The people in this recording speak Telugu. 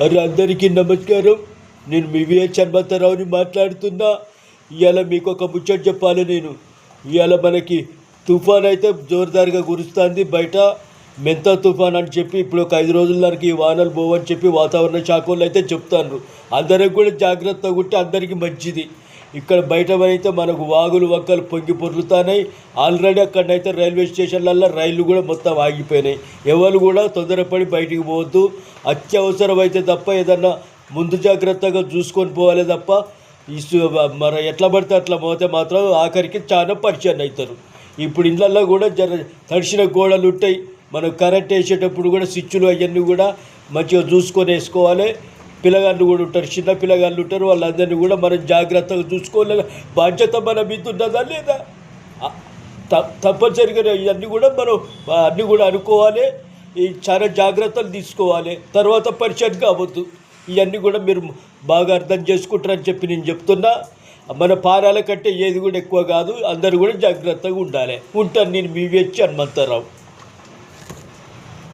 అరే అందరికీ నమస్కారం. నేను మీ విహెచ్ హనుమంతరావుని మాట్లాడుతున్నా. ఇవాళ మీకు ఒక ముచ్చట చెప్పాలి. ఇవాళ మనకి తుఫాన్ అయితే జోరుదారుగా కురుస్తుంది. బయట మెంత తుఫాన్ అని చెప్పి ఇప్పుడు ఒక 5 రోజుల దానికి వానలు పోవని చెప్పి వాతావరణ శాఖ వాళ్ళు అయితే చెప్తారు. అందరికి కూడా జాగ్రత్తగా ఉంటే అందరికీ మంచిది. ఇక్కడ బయట అయితే మనకు వాగులు వంకలు పొంగి పొర్లుతున్నాయి. ఆల్రెడీ అక్కడనైతే రైల్వే స్టేషన్లలో రైళ్ళు కూడా మొత్తం ఆగిపోయినాయి. ఎవరు కూడా తొందరపడి బయటికి పోవద్దు. అత్యవసరం అయితే తప్ప ఏదన్నా ముందు జాగ్రత్తగా చూసుకొని పోవాలి తప్ప మరి ఎట్లా పడితే అట్లా పోతే మాత్రం ఆఖరికి చాలా పరిచయం అవుతారు. ఇప్పుడు ఇళ్ళల్లో కూడా తడిసిన గోడలు ఉంటాయి. మనం కరెంట్ వేసేటప్పుడు కూడా స్విచ్లు అవన్నీ కూడా మంచిగా చూసుకొని వేసుకోవాలి. పిల్లగాళ్ళు కూడా ఉంటారు, చిన్న పిల్లగాళ్ళు ఉంటారు. వాళ్ళందరినీ కూడా మనం జాగ్రత్తగా చూసుకోవాలి. బాధ్యత మన మీద ఉన్నదా లేదా తప్పనిసరిగా ఇవన్నీ కూడా మనం అన్నీ కూడా అనుకోవాలి. చాలా జాగ్రత్తలు తీసుకోవాలి. తర్వాత పరిచయం కావద్దు. ఇవన్నీ కూడా మీరు బాగా అర్థం చేసుకుంటారని చెప్పి నేను చెప్తున్నా. మన పారాల కంటే ఏది కూడా ఎక్కువ కాదు. అందరూ కూడా జాగ్రత్తగా ఉండాలి. ఉంటాను. నేను మీ విహెచ్ హనుమంతరావు.